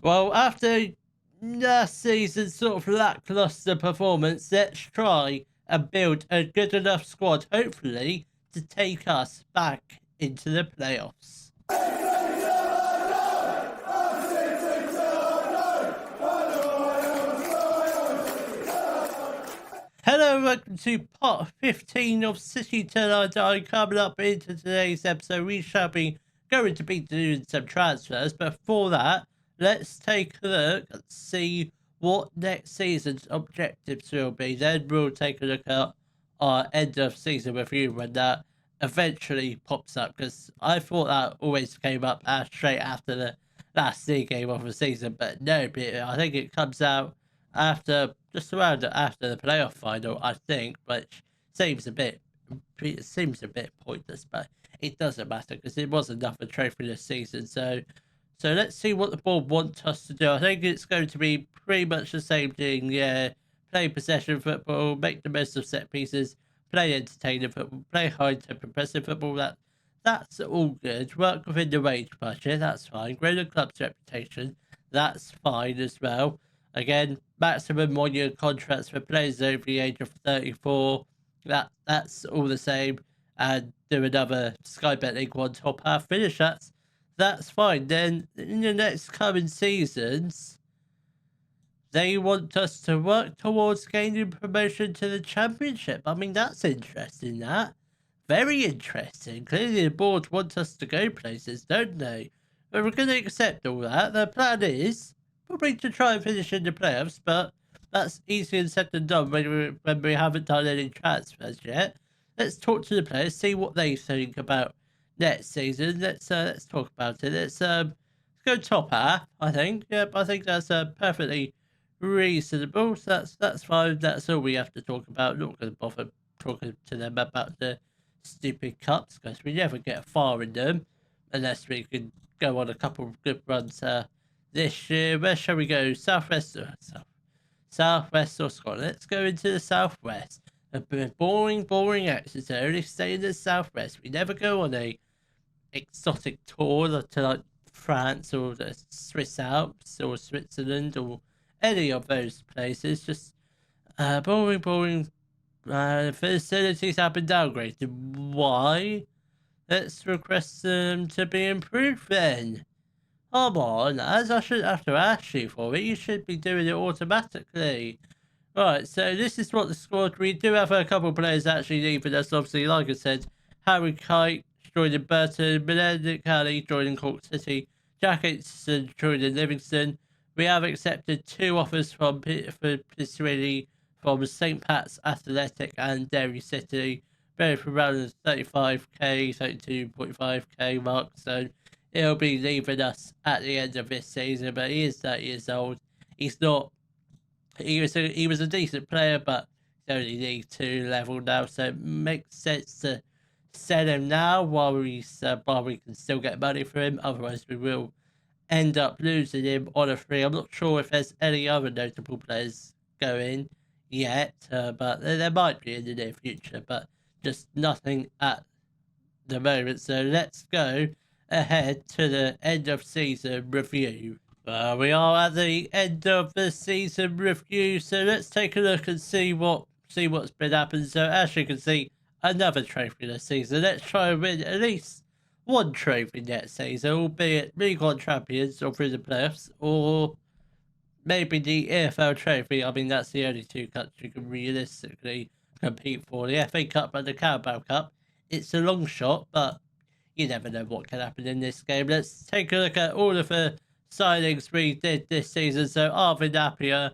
Well, after last season's sort of lackluster performance, let's try and build a good enough squad, hopefully, to take us back into the playoffs. Hello, welcome to part 15 of City Till I Die. Coming up into today's episode, we shall be going to be doing some transfers. But before that, let's take a look and see what next season's objectives will be. Then we'll take a look at our end of season review when that eventually pops up, because I thought that always came up straight after the last league game of the season, but no, I think it comes out after just around after the playoff final, I think, which seems a bit pointless, but it doesn't matter because it was another trophy this season. So let's see what the board wants us to do. I think it's going to be pretty much the same thing. Yeah, play possession football, make the most of set pieces, play entertaining football, play high tempo pressing football. That's all good. Work within the wage budget, that's fine. Grow the club's reputation, that's fine as well. Again, maximum 1 year contracts for players over the age of 34. That's all the same. And do another Sky Bet League 1 top half finish. That's fine. Then in the next coming seasons, they want us to work towards gaining promotion to the championship. I mean, that's interesting. Very interesting. Clearly the board wants us to go places, don't they? But we're going to accept all that. The plan is probably to try and finish in the playoffs, but that's easier said than done when we haven't done any transfers yet. Let's talk to the players, see what they think about next season. Let's talk about it. Let's go top half, I think. Yep, I think that's perfectly reasonable. So that's fine. That's all we have to talk about. I'm not going to bother talking to them about the stupid cups because we never get far in them unless we can go on a couple of good runs this year. Where shall we go? Southwest or Scotland? Let's go into the southwest. A boring Exeter. Only stay in the southwest. We never go on a exotic tour to like France or the Swiss Alps or Switzerland or any of those places. Just boring. Facilities have been downgraded. Why? Let's request them to be improved then. Come on, as I shouldn't have to ask you for it. You should be doing it automatically. Right, so this is what the squad. We do have a couple of players actually leaving us. Obviously, like I said, Harry Kite joining Burton, Benedict Alley joining Cork City, Jack Aitchison joining Livingston. We have accepted 2 offers for Piscini from St. Pat's Athletic and Derry City, both around the 35k, 32.5k mark. So he'll be leaving us at the end of this season, but he is 30 years old. He's not. He was a decent player, but he's only League 2 level now, so it makes sense to sell him now while we can still get money for him. Otherwise, we will end up losing him on a free. I'm not sure if there's any other notable players going yet, but there might be in the near future, but just nothing at the moment. So let's go ahead to the end of season review. We are at the end of the season review, so let's take a look and see what's been happening. So as you can see, another trophy this season. Let's try and win at least one trophy next season, albeit League One champions or through the playoffs, or maybe the EFL trophy. I mean, that's the only 2 cups you can realistically compete for. The FA Cup and the Carabao Cup. It's a long shot, but you never know what can happen in this game. Let's take a look at all of the signings we did this season. So Arvin Appiah,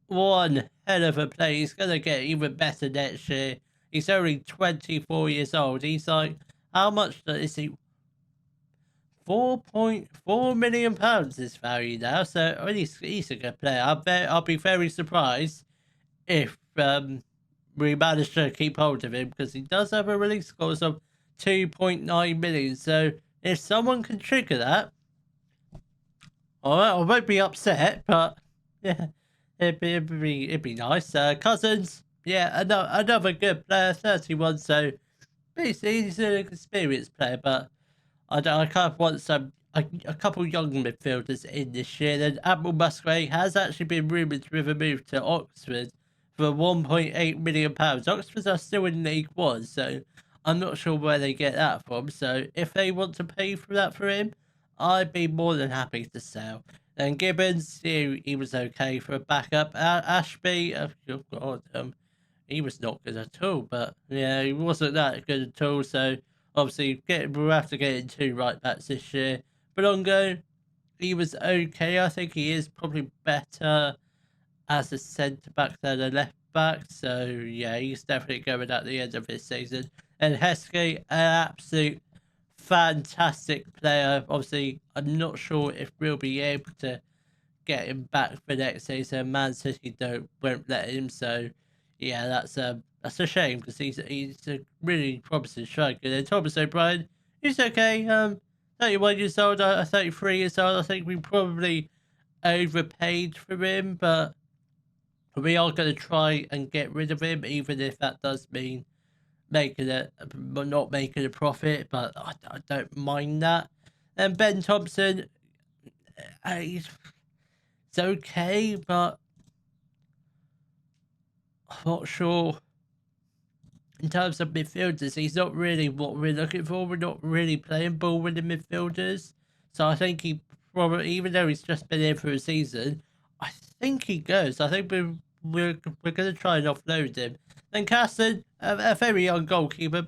one hell of a play. He's going to get even better next year. He's only 24 years old. He's like, how much is he? £4.4 million his value now. So he's a good player. I'll be very surprised if we manage to keep hold of him, because he does have a release cost of 2.9 million. So if someone can trigger that, all right, I won't be upset, but yeah, it'd be nice. Cousins, yeah, another good player, 31. So he's an experienced player, but I kind of want some a couple young midfielders in this year. And Admiral Musgrave has actually been rumoured with a move to Oxford for £1.8 million. Oxford are still in League One, so I'm not sure where they get that from. So if they want to pay for that for him, I'd be more than happy to sell. And Gibbons, he was okay for a backup. Ashby, oh God, he was not good at all. But yeah, he wasn't that good at all. So obviously, we'll have to get in 2 right backs this year. Belongo, he was okay. I think he is probably better as a centre back than a left back. So yeah, he's definitely going at the end of this season. And Heskey, an absolute fantastic player. Obviously, I'm not sure if we'll be able to get him back for next season. Man City won't let him. So yeah, that's a shame because he's a really promising striker. And Thomas O'Brien, he's okay. 31 years old, 33 years old. I think we probably overpaid for him, but we are going to try and get rid of him, even if that does mean not making a profit. But I don't mind that. And Ben Thompson, it's okay, but I'm not sure. In terms of midfielders, he's not really what we're looking for. We're not really playing ball with the midfielders. So I think he probably, even though he's just been here for a season, I think he goes. I think we're going to try and offload him. Then Caston, a very young goalkeeper.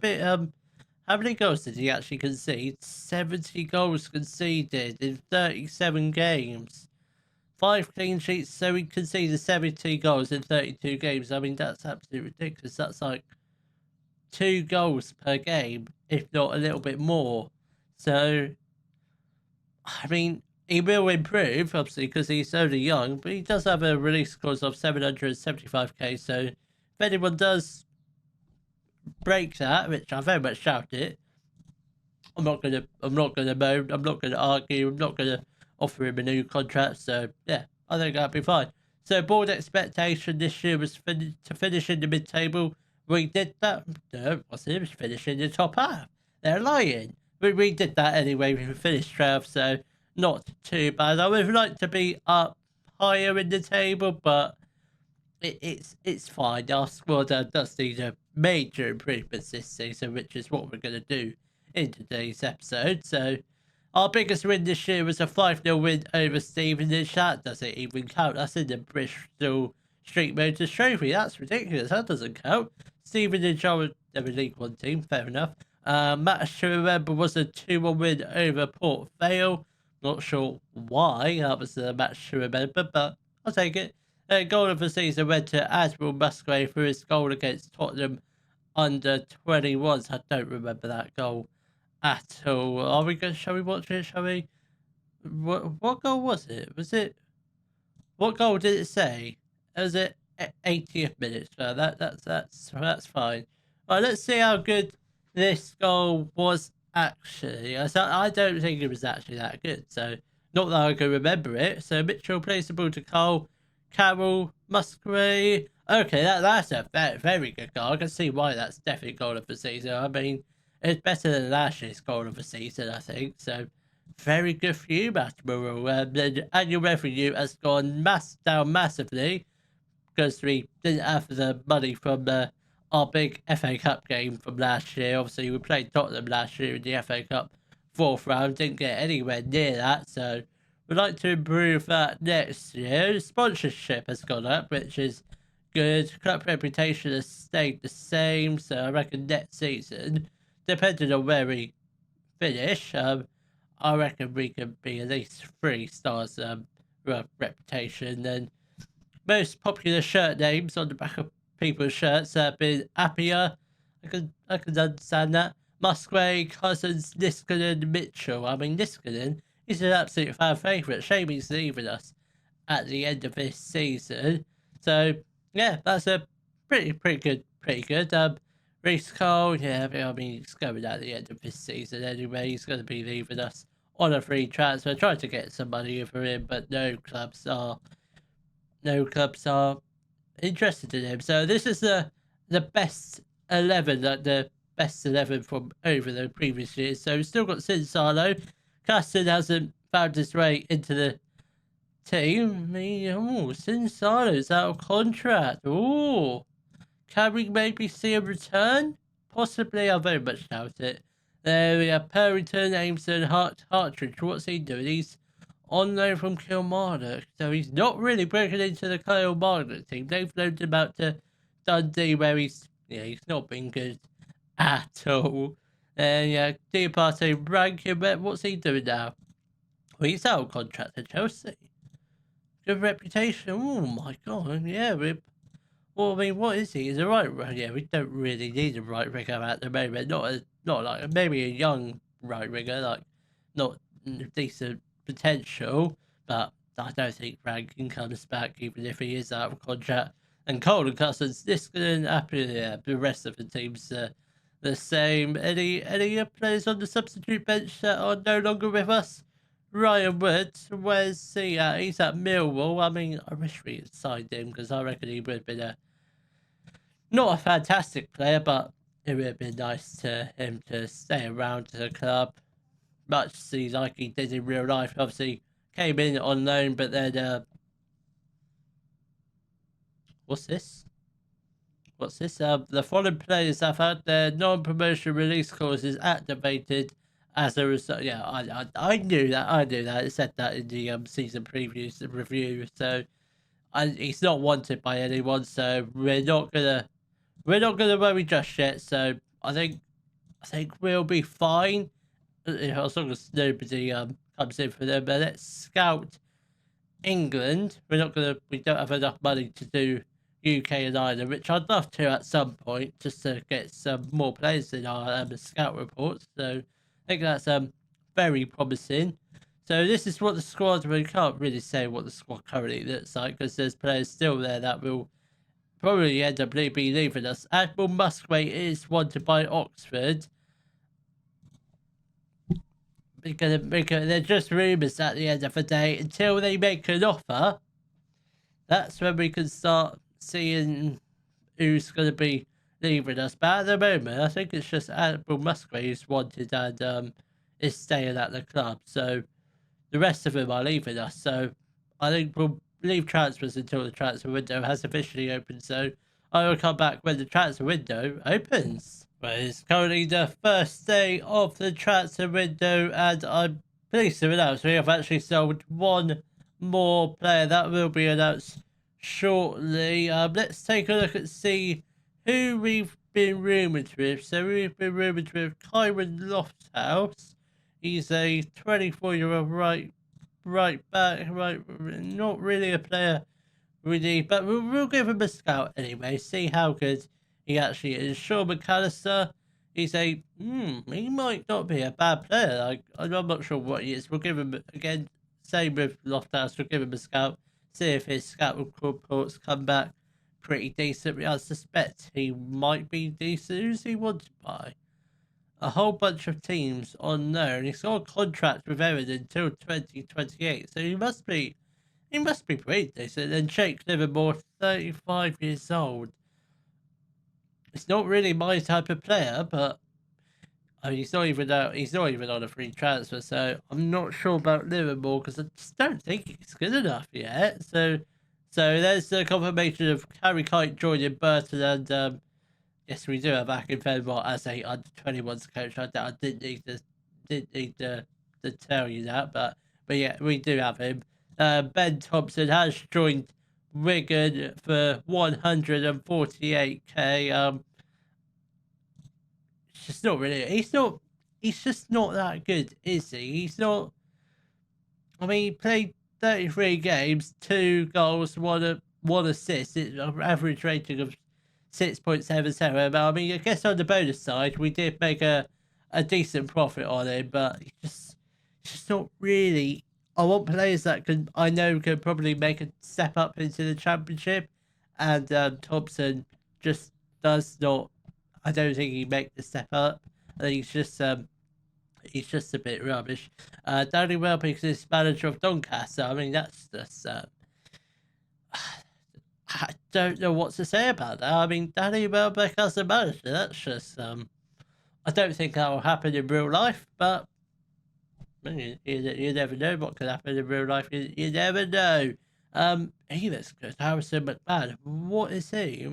How many goals did he actually concede? 70 goals conceded in 37 games. 5 clean sheets, so he conceded 70 goals in 32 games. I mean, that's absolutely ridiculous. That's like 2 goals per game, if not a little bit more. So, I mean, he will improve, obviously, because he's only young, but he does have a release clause of 775k. So, if anyone does break that, which I very much doubt it, I'm not gonna moan, I'm not gonna argue, I'm not gonna offer him a new contract. So, yeah, I think that'd be fine. So, board expectation this year was to finish in the mid-table. We did that. No, it wasn't. It was finishing the top half. They're lying. We did that anyway. We finished 12th, so not too bad. I would like to be up higher in the table, but it's fine. Our squad does need a major improvements this season, which is what we're going to do in today's episode. So, our biggest win this year was a 5-0 win over Stevenage. That doesn't even count. That's in the Bristol Street Motors Trophy. That's ridiculous. That doesn't count. Stevenage are a League One team, fair enough. Match to remember was a 2-1 win over Port Vale. Not sure why that was a match to remember, but I'll take it. Goal of the season went to Admiral Musgrave for his goal against Tottenham under 21s. I don't remember that goal at all. Are we going? Shall we watch it? Shall we? What goal was it? What goal did it say? Was it 80th minute? So that's fine. Right, let's see how good this goal was actually. I don't think it was actually that good. So not that I can remember it. So Mitchell plays the ball to Cole, Carroll, Musgrave. Okay, that's a very good goal. I can see why that's definitely goal of the season. I mean, it's better than last year's goal of the season, I think. So very good for you, Admiral. The annual revenue has gone down massively because we didn't have the money from our big FA Cup game from last year. Obviously, we played Tottenham last year in the FA Cup 4th round, didn't get anywhere near that, so we'd like to improve that next year. Sponsorship has gone up, which is good. Club reputation has stayed the same, so I reckon next season, depending on where we finish, I reckon we can be at least 3 stars reputation. And most popular shirt names on the back of people's shirts have been Appiah. I can understand that. Musgrave, Cousins, Niskanen, Mitchell. I mean, Niskanen is an absolute fan favourite. Shame he's leaving us at the end of this season. So yeah, that's a pretty good. Reece Cole, yeah, I mean, he's going at the end of this season anyway. He's going to be leaving us on a free transfer. Trying to get some money for him, but no clubs are interested in him. So this is the best 11, like the best 11 from over the previous years. So we've still got Sinsalo, Custon hasn't found his way into the team. Sinsalo's out of contract. Can we maybe see a return? Possibly, I very much doubt it. There we have Purrington, Aimson, Hartridge. What's he doing? He's on loan from Kilmarnock, so he's not really breaking into the Kilmarnock team. They've loaned him out to Dundee, where he's not been good at all. And Diaparte ranking, what's he doing now? Well, he's out of contract at Chelsea. Good reputation. Oh my god, yeah. What is he? He's a right winger. Yeah, we don't really need a right winger at the moment. Not like maybe a young right winger, like not decent potential, but I don't think Rankin comes back even if he is out of contract. And Colin Cousins, this going to happen. Yeah, the rest of the team's the same. Any players on the substitute bench that are no longer with us? Ryan Woods, where's he at? He's at Millwall. I mean, I wish we had signed him because I reckon he would have been not a fantastic player, but it would have been nice to him to stay around the club, much like he did in real life. Obviously, came in on loan, but then what's this? The following players have had their non-promotion release clauses activated as a result. Yeah, I knew that. It said that in the season previews review. So, he's not wanted by anyone. So we're not gonna worry just yet. So I think we'll be fine as long as nobody comes in for them. But let's scout England. We don't have enough money to do UK and Ireland, which I'd love to at some point, just to get some more players in our scout reports. So I think that's very promising. So this is what the squad. We can't really say what the squad currently looks like because there's players still there that will probably end up be leaving us. Admiral Musgrave is wanted by Oxford. They're just rumours at the end of the day. Until they make an offer, that's when we can start seeing who's going to be leaving us. But at the moment, I think it's just Admiral Musgrave who's wanted and is staying at the club. So the rest of them are leaving us. So I think we'll leave transfers until the transfer window has officially opened. So I will come back when the transfer window opens. But it's currently the first day of the transfer window, and I'm pleased to announce we have actually sold one more player that will be announced shortly. Let's take a look and see who we've been rumoured with. So we've been rumoured with Kyron Lofthouse. He's a 24-year-old right back, not really a player we need, but we'll give him a scout anyway, see how good he actually is. Sean McAllister, he's he might not be a bad player. I'm not sure what he is. We'll give him, again, same with Lofthouse, we'll give him a scout, see if his scout reports come back pretty decent. I suspect he might be decent. Who's he wanted by? A whole bunch of teams on loan. He's got a contract with Everton until 2028, so he must be pretty decent. And Jake Livermore, 35 years old. It's not really my type of player, but I mean, he's not even on a free transfer, so I'm not sure about Livermore because I just don't think he's good enough yet. So there's the confirmation of Harry Kite joining Burton, and yes, we do have FM24 as a under-21s coach. I didn't need to tell you that, but yeah, we do have him. Ben Thompson has joined Wigan for 148k. It's just not really. He's just not that good, is he? He's not. I mean, he played 33 games, 2 goals, 1 assist. It's an average rating of 6.77. But I mean, I guess on the bonus side, we did make a decent profit on him, but it's just not really. I want players that can probably make a step up into the championship, and Thompson just does not. I don't think he make the step up. I think he's just a bit rubbish. Danny Welbeck is manager of Doncaster. I mean, that's just. I don't know what to say about that. I mean, Danny Welbeck as a manager, that's just I don't think that will happen in real life, but You never know what could happen in real life. You never know. He looks good. Harrison McMahon. What is he?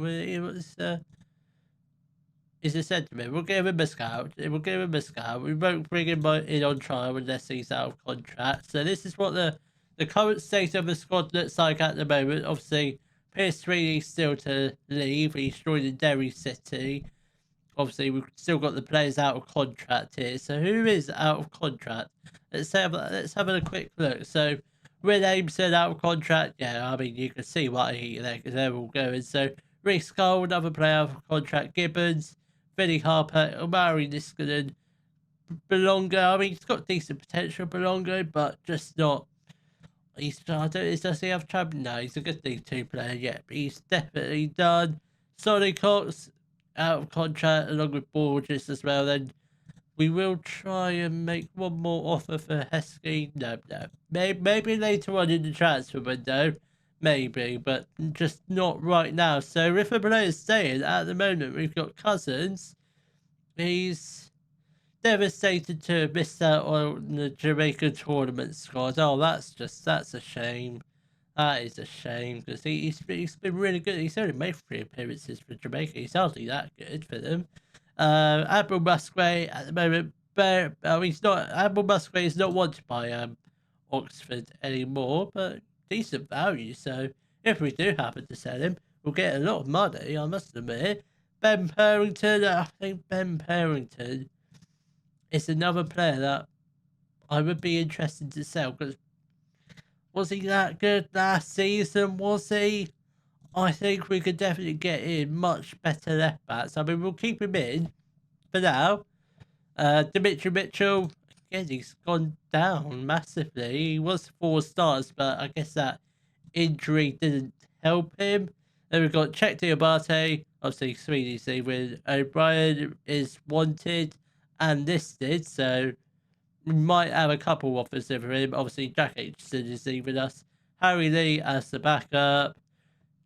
He's a centre. We'll give him a scout. We'll give him a scout. We won't bring him in on trial unless he's out of contract. So this is what the current state of the squad looks like at the moment. Obviously, Pierce Sweeney's still to leave. He's joining Derry City. Obviously, we've still got the players out of contract here. So who is out of contract? Let's have a quick look. So Will Aimson out of contract. Yeah, I mean, you can see why they're all going. So Reece Cole, another player out of contract. Gibbons, Vinnie Harper, Omari Niskanen, Belongo. I mean, he's got decent potential, Belongo, but just not. Does he have trouble? No, he's a good League 2 player, yeah, but he's definitely done. Sonny Cox out of contract along with Borges as well. Then we will try and make one more offer for Heskey. No. Maybe later on in the transfer window. Maybe, but just not right now. So if a player's staying at the moment, we've got Cousins. He's devastated to have missed out on the Jamaica tournament squad. Oh, that's a shame. That is a shame because he's been really good. He's only made 3 appearances for Jamaica. He's hardly that good for them. Admiral Musgrave at the moment, but he's not. Admiral Musgrave is not wanted by Oxford anymore, but decent value. So if we do happen to sell him, we'll get a lot of money. I must admit. Ben Purrington. I think Ben Purrington is another player that I would be interested to sell because was he that good last season? Was he? I think we could definitely get in much better left backs. I mean, we'll keep him in for now. Dimitri Mitchell, again, he's gone down massively. He was 4 stars, but I guess that injury didn't help him. Then we've got Czech Diabate, obviously 3DC with O'Brien is wanted and listed, so we might have a couple offers for him. Obviously, Jack Aitchison is leaving us. Harry Lee as the backup.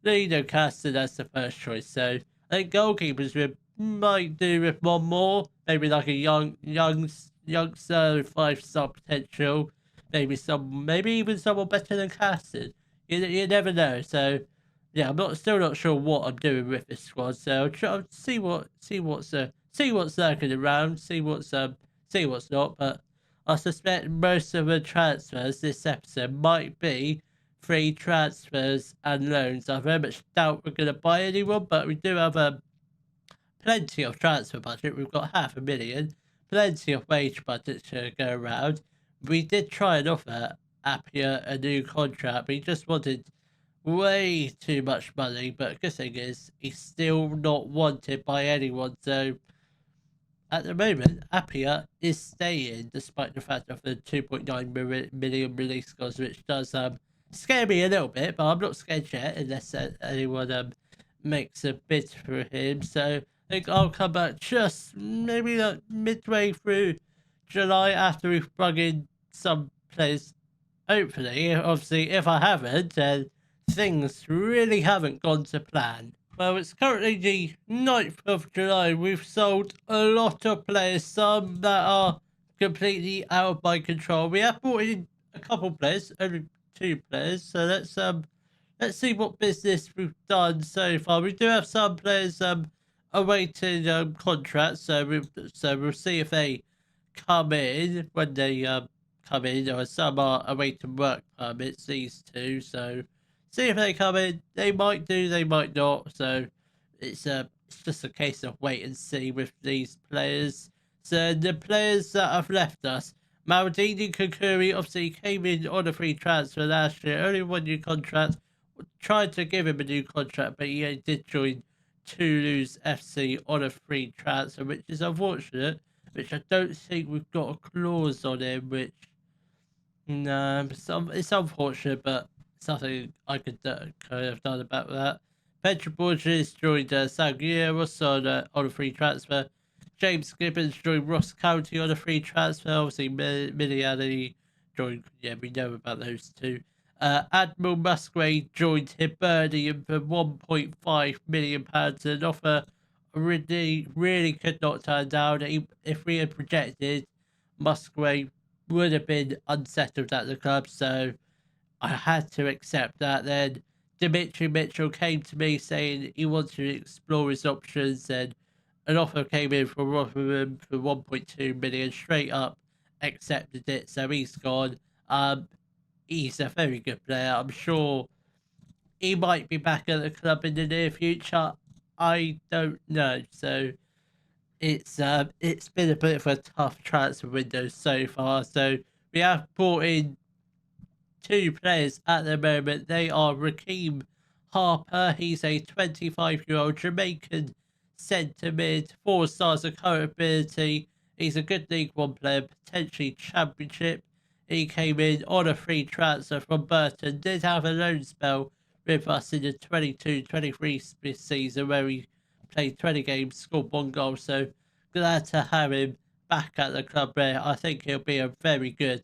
Lino Caston as the first choice. So I think goalkeepers we might do with one more. Maybe like a youngster with 5-star potential. Maybe even someone better than Caston. You never know. So yeah, still not sure what I'm doing with this squad. So I'll try see what's lurking around, see what's not. But I suspect most of the transfers this episode might be free transfers and loans. I very much doubt we're going to buy anyone, but we do have plenty of transfer budget. We've got 500,000, plenty of wage budget to go around. We did try and offer Appiah a new contract, but he just wanted way too much money. But the good thing is, he's still not wanted by anyone, so at the moment, Appiah is staying despite the fact of the 2.9 million release cost, which does scare me a little bit, but I'm not scared yet unless anyone makes a bid for him. So I think I'll come back just maybe like midway through July after we've brought in some players. Hopefully, obviously, if I haven't, then things really haven't gone to plan. Well, it's currently the 9th of July. We've sold a lot of players, some that are completely out of my control. We have brought in a couple players, only 2 players. So let's see what business we've done so far. We do have some players awaiting contracts, so we'll see if they come in when they come in, or some are awaiting work permits. These 2, so. See if they come in. They might do, they might not. So it's just a case of wait and see with these players. So the players that have left us, Maldini Kukuri obviously came in on a free transfer last year, only 1 new contract. Tried to give him a new contract, but he did join Toulouse FC on a free transfer, which is unfortunate. Which I don't think we've got a clause on him. Which it's unfortunate, but something I could have done about that. Pedro Borges joined Sanguiros on a free transfer. James Gibbons joined Ross County on a free transfer. Obviously, Miliani joined. Yeah, we know about those 2. Admiral Musgrave joined Hibernian for £1.5 million. An offer really could not turn down. If we had projected Musgrave would have been unsettled at the club, so I had to accept that. Then Dimitri Mitchell came to me saying he wanted to explore his options, and an offer came in from Rotherham for 1.2 million. Straight up accepted it, so he's gone. He's a very good player. I'm sure he might be back at the club in the near future. I don't know. So it's been a bit of a tough transfer window so far. So we have brought in two players at the moment. They are Raheem Harper. He's a 25-year-old Jamaican centre mid, 4 stars of current ability. He's a good League One player, potentially Championship. He came in on a free transfer from Burton, did have a loan spell with us in the 22-23 season where he played 20 games, scored 1 goal. So glad to have him back at the club there. I think he'll be a very good,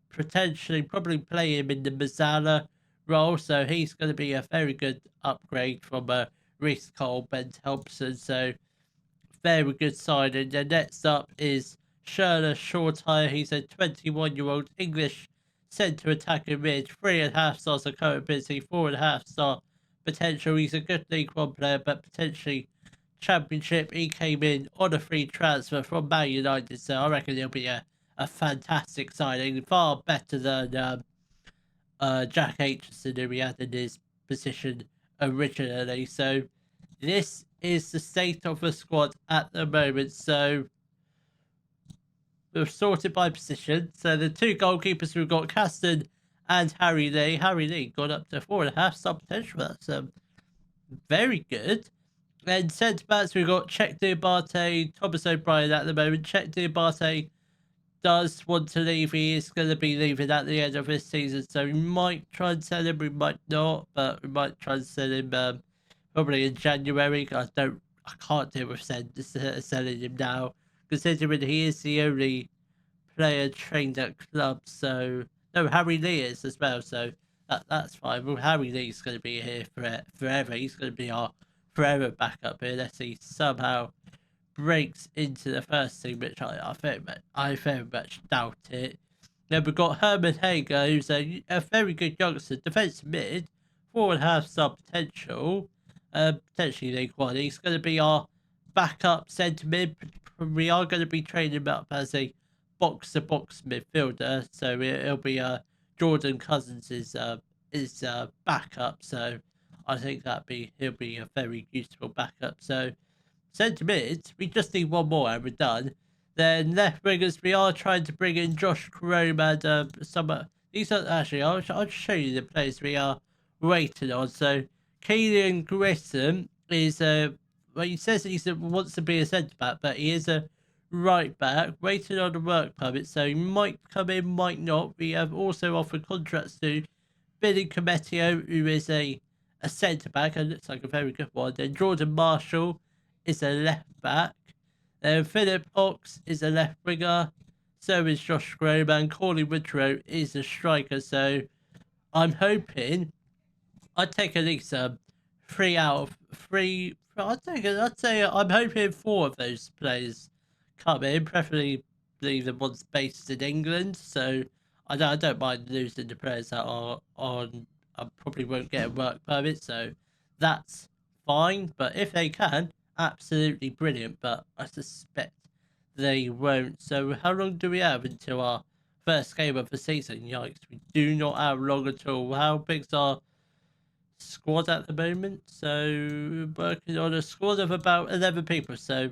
potentially probably play him in the Mazzala role. So he's going to be a very good upgrade from Reece Cole, Ben Thompson. So very good signing. The next up is Sherla Shortire. He's a 21-year-old English centre attacking mid, 3.5 stars of current ability, 4.5 star potential. He's a good League One player, but potentially Championship. He came in on a free transfer from Man United, so I reckon he'll be a fantastic signing, far better than Jack Aitchison, who we had in his position originally. So this is the state of the squad at the moment. So we're sorted by position. So the 2 goalkeepers we've got, Caston and Harry Lee. Harry Lee got up to 4.5 star potential. That's very good. And centre backs we've got Czech Diabate, Thomas O'Brien at the moment. Czech Diabate does want to leave. He is going to be leaving at the end of this season, so we might try and sell him. We might not, but we might try and sell him probably in January. I can't deal with selling him now, considering he is the only player trained at clubs. So no, Harry Lee is as well. So that's fine. Well, Harry Lee's going to be here forever. He's going to be our forever backup here. Unless he somehow breaks into the first team, which I very much doubt it. Then we've got Herman Hager, who's a very good youngster, defensive mid, 4.5 star potential, potentially League One. He's going to be our backup centre mid. We are going to be training him up as a box-to-box midfielder, so it'll be Jordan Cousins is backup. So I think he'll be a very useful backup. So centre mid, we just need 1 more and we're done. Then left wingers, we are trying to bring in Josh Crome and some. These are actually, I'll show you the players we are waiting on. So Keelan Grissom is well, he says he wants to be a centre back, but he is a right back, waiting on a work permit, so he might come in, might not. We have also offered contracts to Billy Cometio, who is a centre back and looks like a very good one. Then Jordan Marshall is a left back. Then Philip Ox is a left winger. So is Josh Grove, and Corley Woodrow is a striker. So I'm hoping I'd take at least 3 out of 3. I'd say I'm hoping 4 of those players come in, preferably the ones based in England. So I don't mind losing the players that are on. I probably won't get a work permit, so that's fine. But if they can, absolutely brilliant. But I suspect they won't. So how long do we have until our first game of the season? Yikes, we do not have long at all. How big's our squad at the moment? So working on a squad of about 11 people. So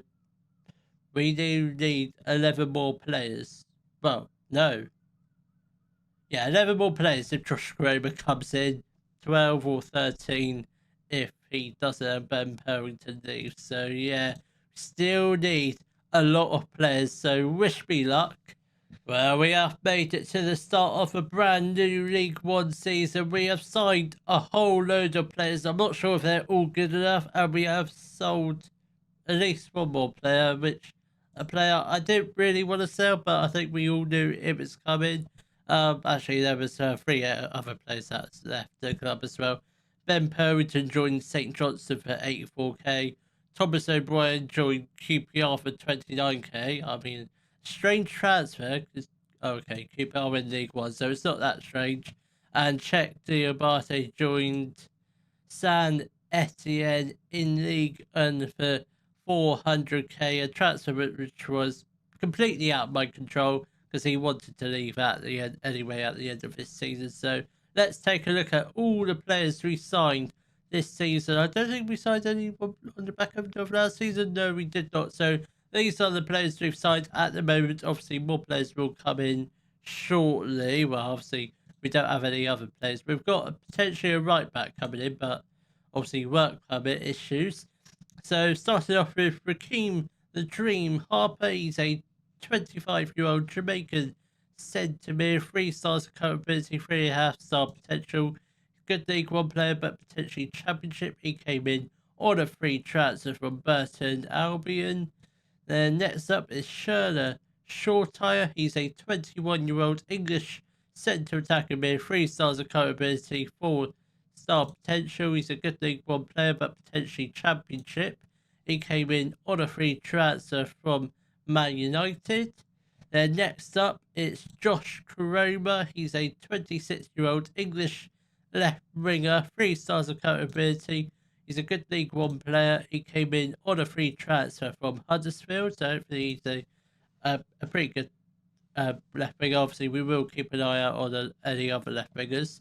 we do need 11 more players. Well, no. Yeah, 11 more players if Josh Grover comes in. 12 or 13 if he doesn't and Ben Purrington leaves. So yeah, still need a lot of players. So wish me luck. Well, we have made it to the start of a brand new League One season. We have signed a whole load of players. I'm not sure if they're all good enough. And we have sold at least 1 more player, which a player I didn't really want to sell, but I think we all knew it was coming. Actually, there was 3 other players that's left the club as well. Ben Purrington joined St Johnstone for 84k. Thomas O'Brien joined QPR for 29k. I mean, strange transfer because Okay, keep on in League One, so it's not that strange. And Czech Diabate joined San Etienne in League One for 400k, a transfer which was completely out of my control because he wanted to leave at the end anyway at the end of this season. So let's take a look at all the players we signed this season. I don't think we signed anyone on the back of last season. No, we did not. So these are the players we've signed at the moment. Obviously, more players will come in shortly. Well, obviously, we don't have any other players. We've got potentially a right back coming in, but obviously work permit issues. So starting off with Raheem the Dream Harper. He's a 25-year-old Jamaican centre-mid, 3 stars of capability, 3.5-star potential. Good League One player, but potentially Championship. He came in on a free transfer from Burton Albion. Then next up is Shirley Shortire. He's a 21-year-old English centre attacker mid, 3 stars of capability, 4-star potential. He's a good League One player, but potentially Championship. He came in on a free transfer from Man United. Then next up, it's Josh Koroma. He's a 26-year-old English left winger, 3 stars of capability. He's a good League One player. He came in on a free transfer from Huddersfield, so hopefully he's a pretty good left winger. Obviously, we will keep an eye out on any other left wingers.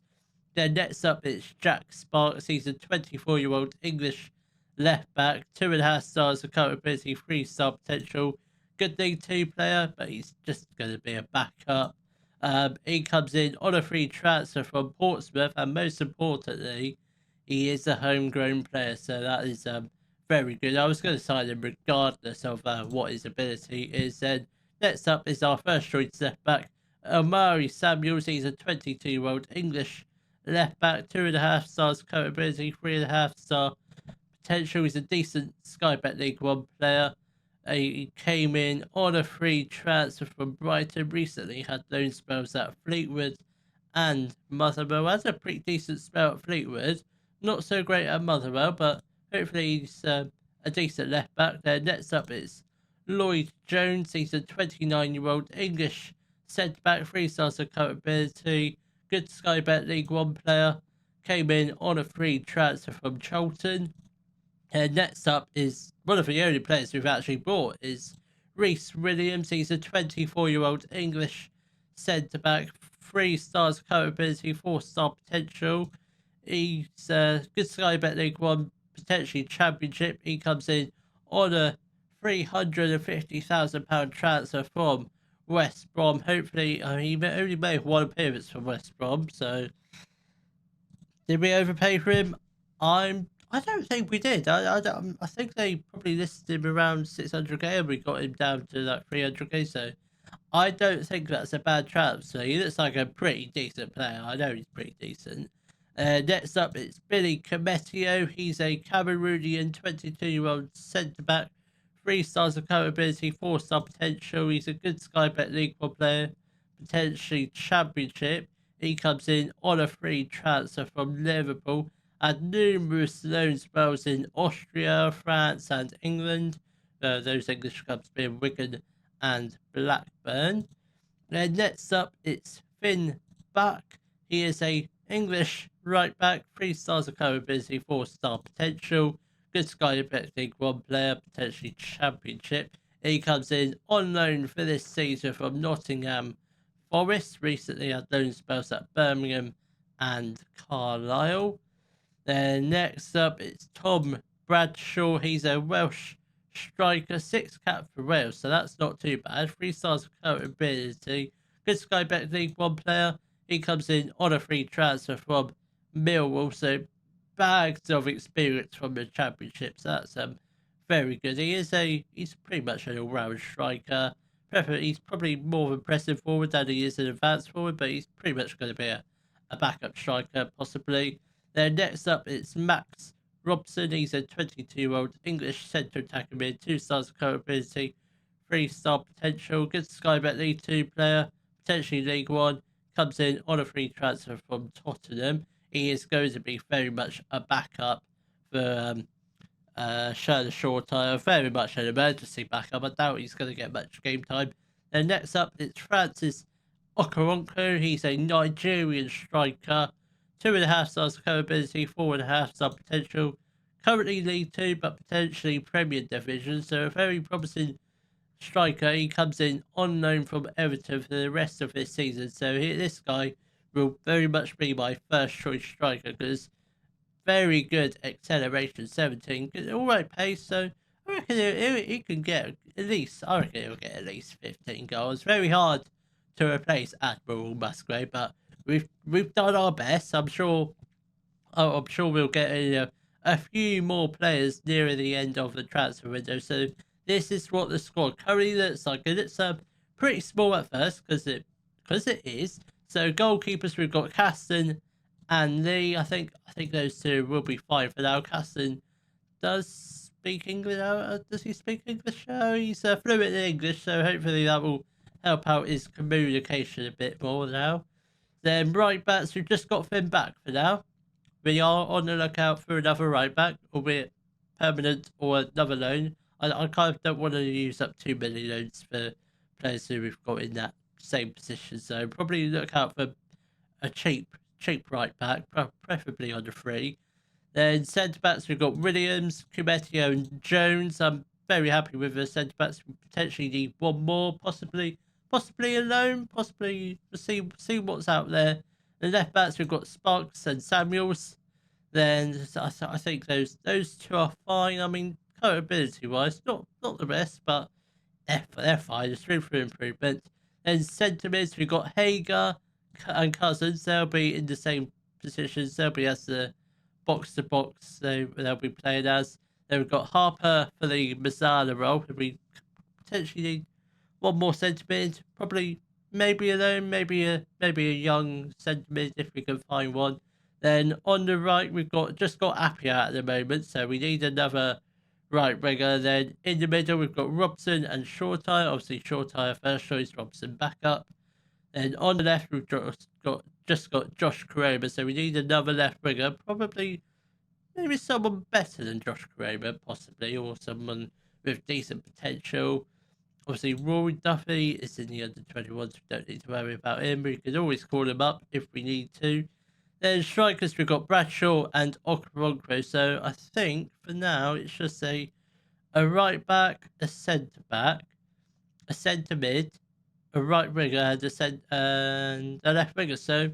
Then next up, it's Jack Sparks. He's a 24-year-old English left back, 2.5 stars of capability, 3-star potential. Good League Two player, but he's just going to be a backup. He comes in on a free transfer from Portsmouth, and most importantly, he is a homegrown player, so that is very good. I was going to sign him regardless of what his ability is. Then next up is our first choice left back, Omari Samuels. He's a 22-year-old English left back, 2.5 stars capability, 3.5-star potential. He's a decent Sky Bet League One player. He came in on a free transfer from Brighton. Recently had loan spells at Fleetwood and Motherwell. Has a pretty decent spell at Fleetwood. Not so great at Motherwell, but hopefully he's a decent left back there. Next up is Lloyd Jones. He's a 29-year-old English centre back, 3 stars of capability. Good Sky Bet League One player. Came in on a free transfer from Charlton. And next up is one of the only players we've actually bought is Reece Williams. He's a 24-year-old English centre-back, 3 stars capability, 4-star potential. He's a good Sky Bet League One, potentially Championship. He comes in on a £350,000 transfer from West Brom. Hopefully, he only made one appearance from West Brom, so did we overpay for him? I don't think we did. I think they probably listed him around 600k and we got him down to like 300k. So I don't think that's a bad transfer. He looks like a pretty decent player. I know he's pretty decent. Next up, it's Billy Cometio. He's a Cameroonian 22-year-old centre-back, 3 stars of capability, 4-star potential. He's a good Sky Bet League One player, potentially Championship. He comes in on a free transfer from Liverpool. Had numerous loan spells in Austria, France, and England. Those English clubs being Wigan and Blackburn. Then next up, it's Finn Buck. He is a English right back, 3 stars of capability, 4-star potential. Good Sky Bet League One player, potentially Championship. He comes in on loan for this season from Nottingham Forest. Recently had loan spells at Birmingham and Carlisle. Then next up, it's Tom Bradshaw. He's a Welsh striker, 6 cap for Wales, so that's not too bad. 3 stars of capability. Good Sky Bet League One player. He comes in on a free transfer from Millwall, so bags of experience from the Championship. So that's very good. He's pretty much an all-round striker. He's probably more impressive forward than he is an advanced forward, but he's pretty much going to be a backup striker, possibly. Then next up, it's Max Robson. He's a 22-year-old English centre attacker mid, 2 stars of capability, 3-star potential. Good Sky Bet League 2 player, potentially League One. Comes in on a free transfer from Tottenham. He is going to be very much a backup for Shirley Shortire. Very much an emergency backup. I doubt he's going to get much game time. Then next up, it's Francis Okoronkwo, he's a Nigerian striker. 2.5 stars ability, 4.5 star potential. Currently League 2, but potentially Premier Division. So a very promising striker. He comes in on loan from Everton for the rest of this season. So this guy will very much be my first choice striker because very good acceleration, 17, all right pace. So I reckon he can get at least. I reckon he'll get at least 15 goals. Very hard to replace Admiral Musgrave, but we've done our best. I'm sure we'll get a few more players nearer the end of the transfer window. So this is what the squad currently looks like, and it's pretty small at first because it is. So goalkeepers, we've got Caston and Lee. I think those two will be fine for now. Caston does speak English. Does he speak English? Oh, he's fluent in English, so hopefully that will help out his communication a bit more now. Then right backs, we've just got Finn back for now. We are on the lookout for another right back, albeit permanent or another loan. I kind of don't want to use up too many loans for players who we've got in that same position. So probably look out for a cheap right back, preferably under free. Then centre backs, we've got Williams, Kumetio, and Jones. I'm very happy with the centre backs. We potentially need one more, possibly a loan, possibly see what's out there. The left backs, we've got Sparks and Samuels. Then I think those two are fine. I mean, ability wise, not the best, but they're fine. There's room for improvement. Then centre mids, we've got Hager and Cousins. They'll be in the same positions. They'll be as the box to box. They'll be playing as. Then we've got Harper for the Mazzara role. We potentially need one more centre mid. Probably maybe a loan, maybe a young centre mid if we can find one. Then on the right, we've just got Appia at the moment, so we need another right winger. Then in the middle, we've got Robson and Shortire. Obviously, Shortire first choice, Robson backup. Then on the left, we've just got Josh Kramer, so we need another left winger. Probably maybe someone better than Josh Kramer, possibly, or someone with decent potential. Obviously, Rory Duffy is in the under-21s. We don't need to worry about him. We can always call him up if we need to. Then strikers, we've got Bradshaw and Okoronkwo. So I think for now it's just a right back, a centre back, a centre mid, a right winger, and a left winger. So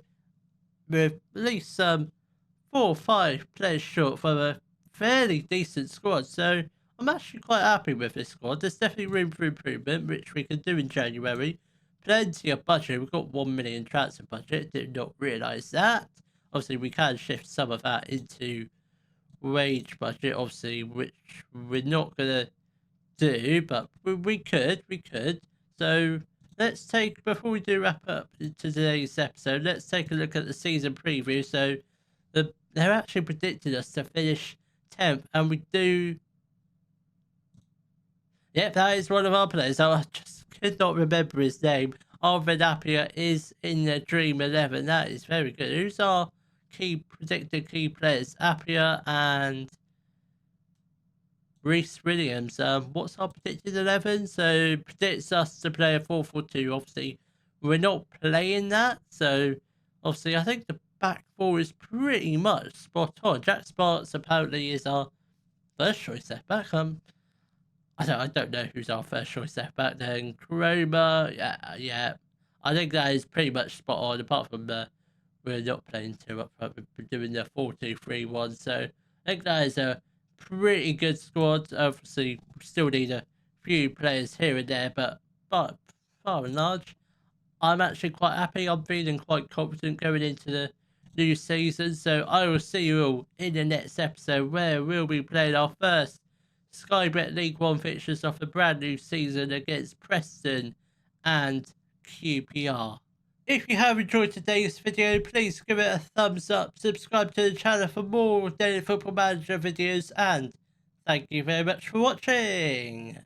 we're at least 4 or 5 players short for a fairly decent squad. So I'm actually quite happy with this squad. There's definitely room for improvement, which we can do in January. Plenty of budget. We've got 1 million transfer budget. Did not realise that. Obviously, we can shift some of that into wage budget, obviously, which we're not going to do, but we could. So let's before we do wrap up to today's episode, let's take a look at the season preview. So they're actually predicted us to finish 10th, and we do. Yep, that is one of our players. I just could not remember his name. Arvid Appia is in the Dream 11. That is very good. Who's our predicted key players? Appia and Reece Williams. What's our predicted 11? So predicts us to play a 4-4-2. Obviously, we're not playing that. So obviously, I think the back four is pretty much spot on. Jack Sparks apparently is our first choice left back. I don't know who's our first choice left back. Then Cromer, yeah. I think that is pretty much spot on. Apart from we're not playing two up front. We're doing the 4-2-3-1. So I think that is a pretty good squad. Obviously, we still need a few players here and there, but by far and large, I'm actually quite happy. I'm feeling quite confident going into the new season. So I will see you all in the next episode where we'll be playing our first Sky Bet League 1 fixtures of the brand new season against Preston and QPR. If you have enjoyed today's video, please give it a thumbs up, subscribe to the channel for more Daily Football Manager videos, and thank you very much for watching.